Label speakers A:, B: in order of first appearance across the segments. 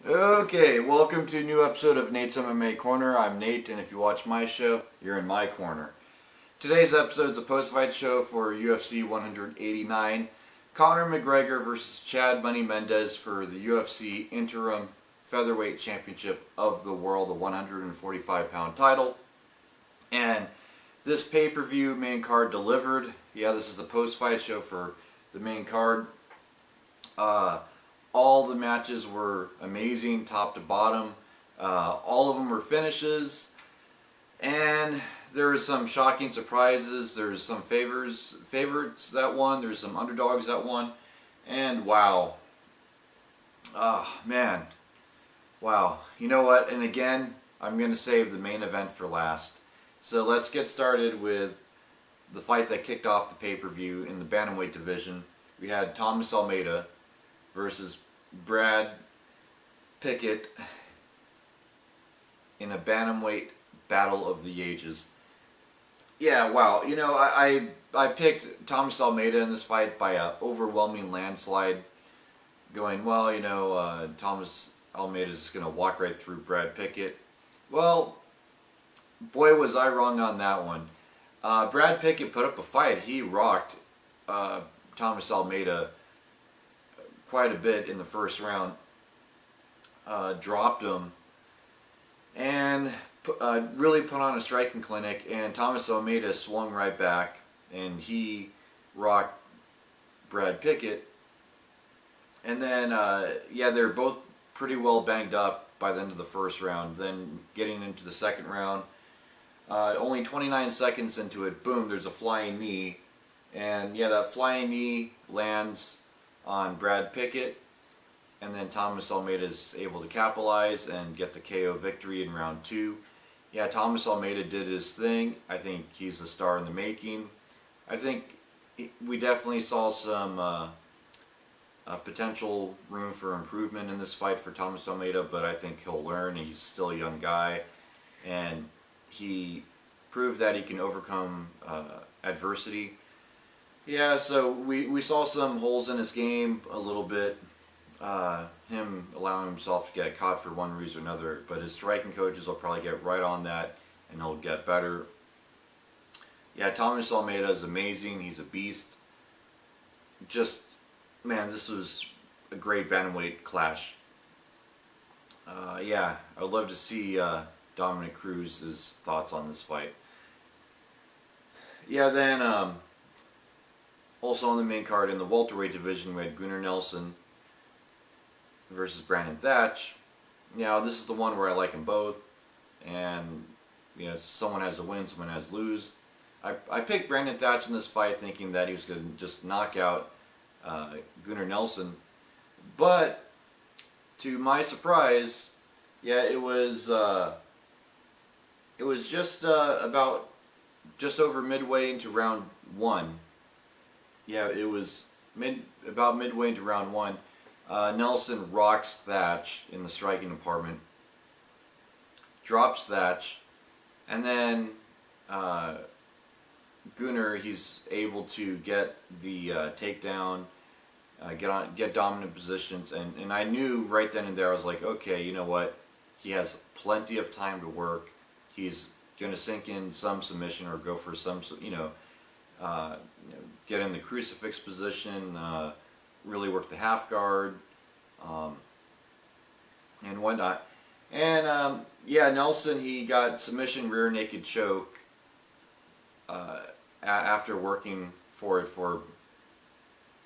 A: Okay, welcome to a new episode of Nate's MMA Corner. I'm Nate, and if you watch my show, you're in my corner. Today's episode is a post-fight show for UFC 189. Conor McGregor versus Chad Money Mendes for the UFC interim featherweight championship of the world, the 145-pound title. And this pay-per-view main card delivered. Yeah, this is the post-fight show for the main card. All the matches were amazing, top to bottom. All of them were finishes, and there were some shocking surprises. There's some favorites that won. There's some underdogs that won, and wow, man, wow. You know what? And again, I'm gonna save the main event for last. So let's get started with the fight that kicked off the pay-per-view in the bantamweight division. We had Thomas Almeida versus Brad Pickett in a bantamweight battle of the ages. Yeah, wow. You know, I picked Thomas Almeida in this fight by an overwhelming landslide, going, well, you know, Thomas Almeida is going to walk right through Brad Pickett. Well, boy, was I wrong on that one. Brad Pickett put up a fight. He rocked Thomas Almeida quite a bit in the first round, dropped him, and really put on a striking clinic, and Thomas Almeida swung right back, and he rocked Brad Pickett. And then, yeah, they're both pretty well banged up by the end of the first round. Then getting into the second round, only 29 seconds into it, boom, there's a flying knee, and yeah, that flying knee lands on Brad Pickett, and then Thomas Almeida is able to capitalize and get the KO victory in round two. Yeah, Thomas Almeida did his thing. I think he's a star in the making. I think we definitely saw some potential room for improvement in this fight for Thomas Almeida, but I think he'll learn. He's still a young guy, and he proved that he can overcome adversity. Yeah, so we saw some holes in his game a little bit, him allowing himself to get caught for one reason or another, but his striking coaches will probably get right on that, and he'll get better. Yeah, Thomas Almeida is amazing. He's a beast. Just, man, this was a great bantamweight clash. Yeah, I would love to see Dominic Cruz's thoughts on this fight. Yeah, then also on the main card in the welterweight division, we had Gunnar Nelson versus Brandon Thatch. Now, this is the one where I like them both, and you know, someone has to win, someone has to lose. I picked Brandon Thatch in this fight thinking that he was going to just knock out Gunnar Nelson, but to my surprise, yeah, it was just just over midway into round one. Yeah, it was about midway into round one. Nelson rocks Thatch in the striking department, drops Thatch, and then Gunnar, he's able to get the takedown, get dominant positions, and I knew right then and there, I was like, okay, you know what? He has plenty of time to work. He's going to sink in some submission or go for some, get in the crucifix position, really work the half guard, and whatnot. And yeah, Nelson, he got submission rear naked choke after working for it for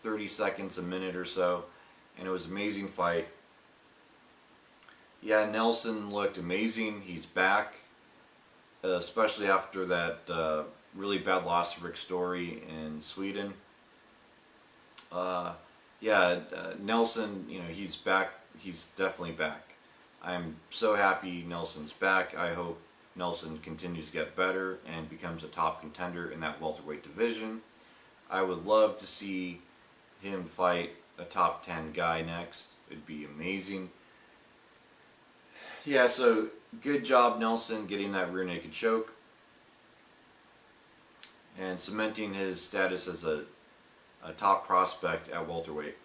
A: 30 seconds, a minute or so, and it was an amazing fight. Yeah, Nelson looked amazing. He's back, especially after that really bad loss to Rick Story in Sweden. Yeah, Nelson, you know, he's back. He's definitely back. I'm so happy Nelson's back. I hope Nelson continues to get better and becomes a top contender in that welterweight division. I would love to see him fight a top 10 guy next. It'd be amazing. Yeah, so good job, Nelson, getting that rear naked choke and cementing his status as a top prospect at welterweight.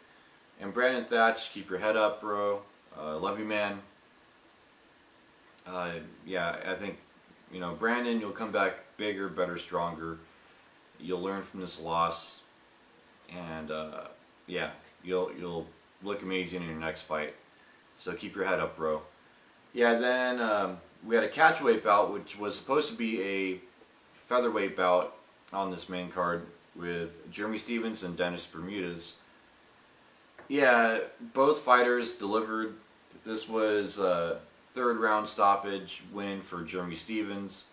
A: And Brandon Thatch, keep your head up, bro. Love you, man. Yeah, I think, Brandon, you'll come back bigger, better, stronger. You'll learn from this loss, and yeah, you'll look amazing in your next fight. So keep your head up, bro. Yeah, then we had a catchweight bout, which was supposed to be a featherweight bout on this main card with Jeremy Stephens and Dennis Bermudez. Yeah, both fighters delivered. This was a third round stoppage win for Jeremy Stephens.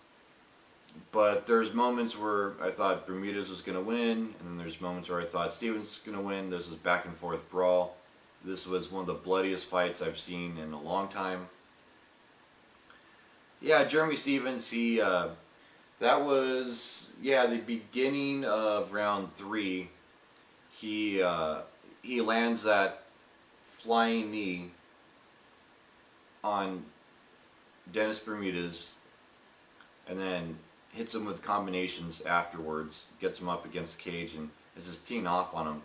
A: But there's moments where I thought Bermudez was going to win, and then there's moments where I thought Stephens was going to win. This was back and forth brawl. This was one of the bloodiest fights I've seen in a long time. Yeah, Jeremy Stephens, that was, the beginning of round 3. He lands that flying knee on Dennis Bermudez, and then hits him with combinations afterwards, gets him up against the cage, and is just teeing off on him.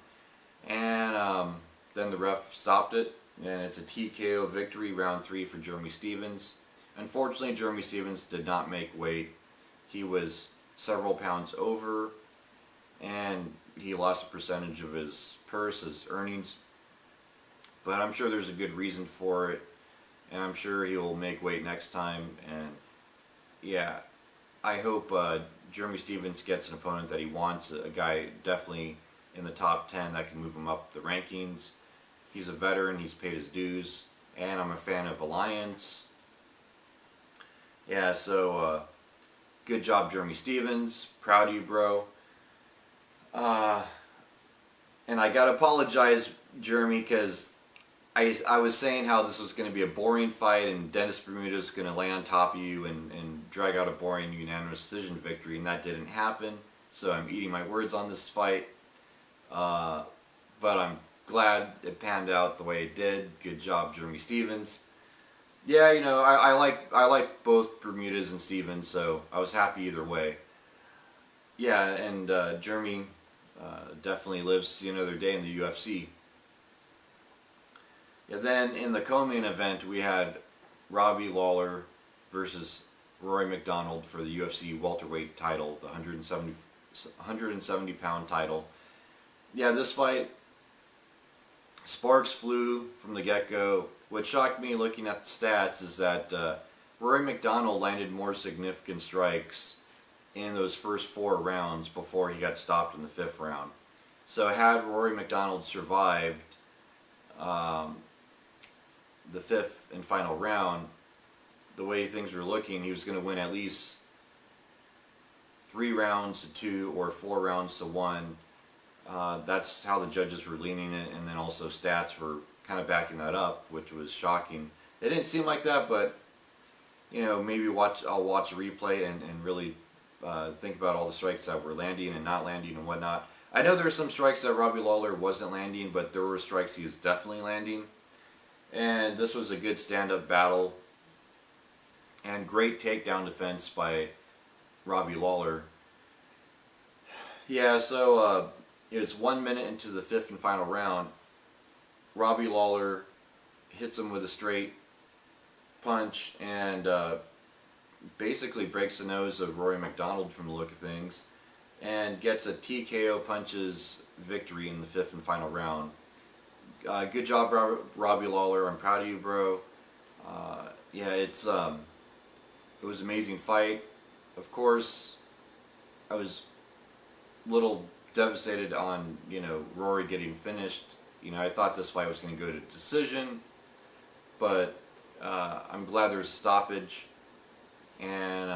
A: And then the ref stopped it, and it's a TKO victory, round 3 for Jeremy Stephens. Unfortunately, Jeremy Stephens did not make weight. He was several pounds over, and he lost a percentage of his purse, his earnings. But I'm sure there's a good reason for it, and I'm sure he will make weight next time. And yeah, I hope Jeremy Stephens gets an opponent that he wants, a guy definitely in the top 10 that can move him up the rankings. He's a veteran, he's paid his dues, and I'm a fan of Alliance. Yeah, so good job, Jeremy Stephens. Proud of you, bro. And I gotta apologize, Jeremy, because I was saying how this was going to be a boring fight, and Dennis Bermudez is going to lay on top of you and drag out a boring unanimous decision victory, and that didn't happen. So I'm eating my words on this fight. But I'm glad it panned out the way it did. Good job, Jeremy Stephens. Yeah, I like both Bermudez and Stephens, so I was happy either way. Yeah, and Jeremy definitely lives to see another day in the UFC. Yeah, then in the co-main event, we had Robbie Lawler versus Rory McDonald for the UFC welterweight title, the 170 pound title. Yeah, this fight, sparks flew from the get-go. What shocked me looking at the stats is that Rory McDonald landed more significant strikes in those first 4 rounds before he got stopped in the 5th round. So had Rory McDonald survived the 5th and final round, the way things were looking, he was going to win at least 3 rounds to 2 or 4 rounds to 1. That's how the judges were leaning it, and then also stats were kind of backing that up, which was shocking. It didn't seem like that, but maybe I'll watch a replay and really think about all the strikes that were landing and not landing and whatnot. I know there were some strikes that Robbie Lawler wasn't landing, but there were strikes he was definitely landing. And this was a good stand-up battle and great takedown defense by Robbie Lawler. Yeah, so it's 1 minute into the 5th and final round. Robbie Lawler hits him with a straight punch and basically breaks the nose of Rory McDonald from the look of things, and gets a TKO punches victory in the 5th and final round. Good job, Robbie Lawler. I'm proud of you, bro. Yeah, it was an amazing fight. Of course, I was a little devastated on Rory getting finished. I thought this fight was going to go to decision, but I'm glad there's a stoppage. And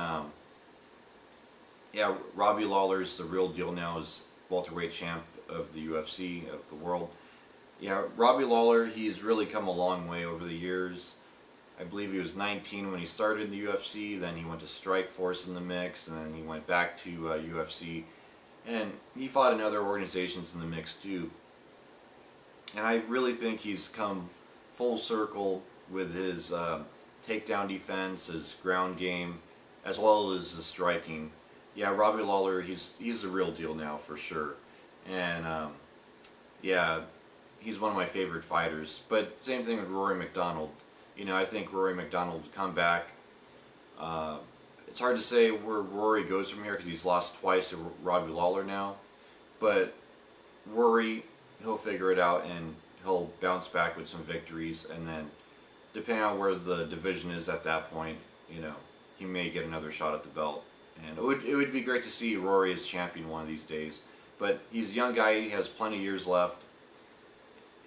A: yeah, Robbie Lawler's the real deal now as welterweight champ of the UFC, of the world. Yeah, Robbie Lawler, he's really come a long way over the years. I believe he was 19 when he started in the UFC, then he went to Strikeforce in the mix, and then he went back to UFC. And he fought in other organizations in the mix too. And I really think he's come full circle with his takedown defense, his ground game, as well as his striking. Yeah, Robbie Lawler, he's the real deal now for sure. And yeah, he's one of my favorite fighters. But same thing with Rory McDonald. I think Rory McDonald will come back. It's hard to say where Rory goes from here because he's lost twice to Robbie Lawler now. But Rory, he'll figure it out and he'll bounce back with some victories. And then, depending on where the division is at that point, he may get another shot at the belt. And it would be great to see Rory as champion one of these days. But he's a young guy. He has plenty of years left.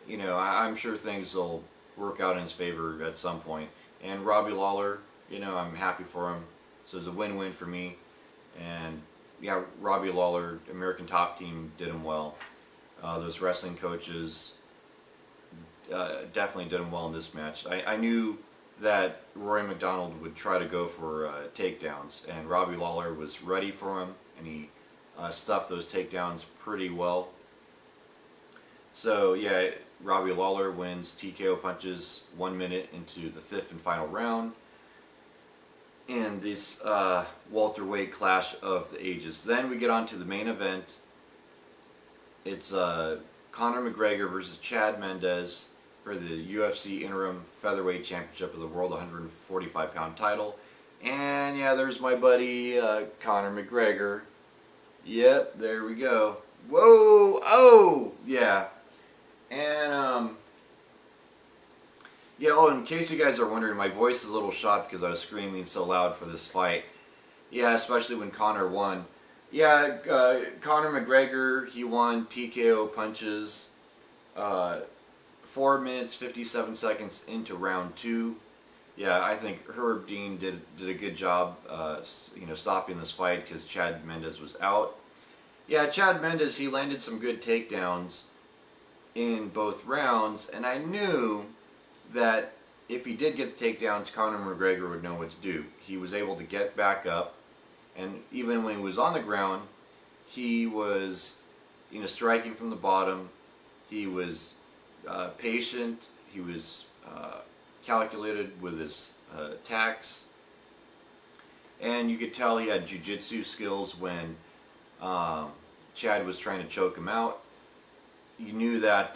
A: I'm sure things will work out in his favor at some point. And Robbie Lawler, I'm happy for him. So it's a win-win for me. And yeah, Robbie Lawler, American Top Team, did him well. Those wrestling coaches definitely did him well in this match. I knew that Rory McDonald would try to go for takedowns, and Robbie Lawler was ready for him, and he stuffed those takedowns pretty well. So yeah, Robbie Lawler wins TKO punches 1 minute into the 5th and final round in this welterweight clash of the ages. Then we get on to the main event. It's Conor McGregor versus Chad Mendes for the UFC interim featherweight championship of the world 145-pound title. And yeah, there's my buddy Conor McGregor. Yep, there we go. Whoa! Oh! Yeah. And yeah, oh, in case you guys are wondering, my voice is a little shot because I was screaming so loud for this fight. Yeah, especially when Conor won. Yeah, Conor McGregor, he won TKO punches 4 minutes 57 seconds into round 2. Yeah, I think Herb Dean did a good job stopping this fight because Chad Mendes was out. Yeah, Chad Mendes, he landed some good takedowns in both rounds, and I knew that if he did get the takedowns, Conor McGregor would know what to do. He was able to get back up, and even when he was on the ground, he was striking from the bottom. He was patient. He was calculated with his attacks, and you could tell he had jiu-jitsu skills when Chad was trying to choke him out. You knew that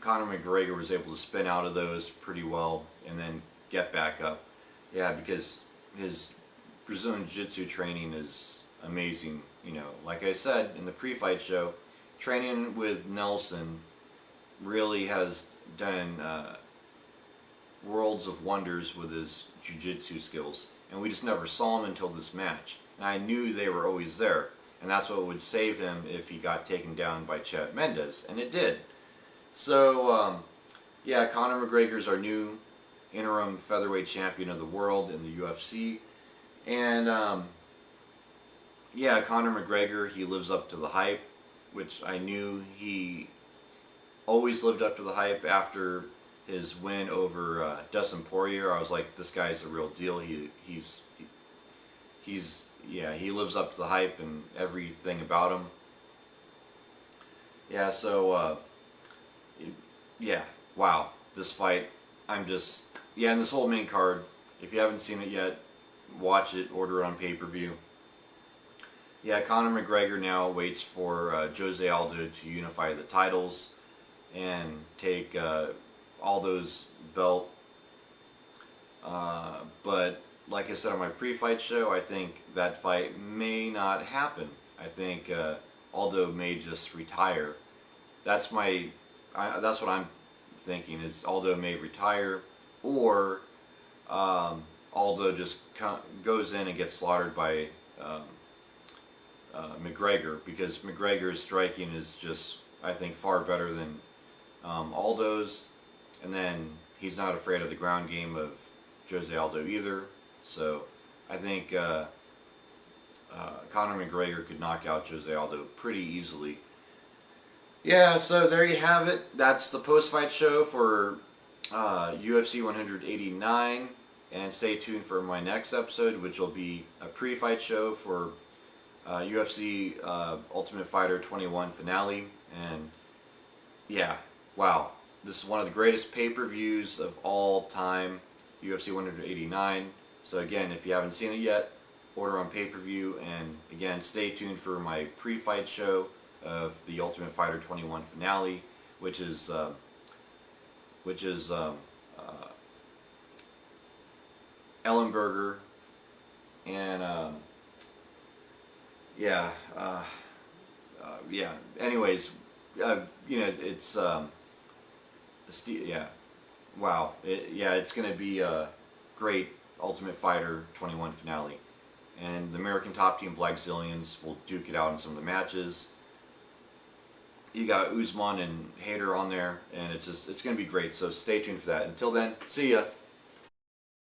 A: Conor McGregor was able to spin out of those pretty well and then get back up. Yeah, because his Brazilian Jiu-Jitsu training is amazing. Like I said in the pre-fight show, training with Nelson really has done worlds of wonders with his Jiu-Jitsu skills. And we just never saw him until this match. And I knew they were always there. And that's what would save him if he got taken down by Chad Mendes. And it did. So, yeah, Conor McGregor's our new interim featherweight champion of the world in the UFC. And, yeah, Conor McGregor, he lives up to the hype, which I knew he always lived up to the hype after his win over Dustin Poirier. I was like, this guy's the real deal. Yeah, he lives up to the hype and everything about him. Yeah, so, yeah, wow, this fight, and this whole main card, if you haven't seen it yet, watch it, order it on pay-per-view. Yeah, Conor McGregor now waits for Jose Aldo to unify the titles and take Aldo's belt. But like I said on my pre-fight show, I think that fight may not happen. I think Aldo may just retire. That's what I'm thinking, is Aldo may retire, or Aldo just goes in and gets slaughtered by McGregor, because McGregor's striking is just, I think, far better than Aldo's, and then he's not afraid of the ground game of Jose Aldo either. So I think Conor McGregor could knock out Jose Aldo pretty easily. Yeah, so there you have it. That's the post-fight show for UFC 189. And stay tuned for my next episode, which will be a pre-fight show for UFC Ultimate Fighter 21 finale. And yeah, wow. This is one of the greatest pay-per-views of all time, UFC 189. So again, if you haven't seen it yet, order on pay-per-view. And again, stay tuned for my pre-fight show of the Ultimate Fighter 21 finale, which is Ellenberger, and yeah, yeah. Anyways, you know, it's yeah, wow, yeah, it's gonna be a great Ultimate Fighter 21 finale, and the American Top Team Black Zillions will duke it out in some of the matches. You got Usman and Hader on there, and it's gonna be great. So stay tuned for that. Until then, see ya.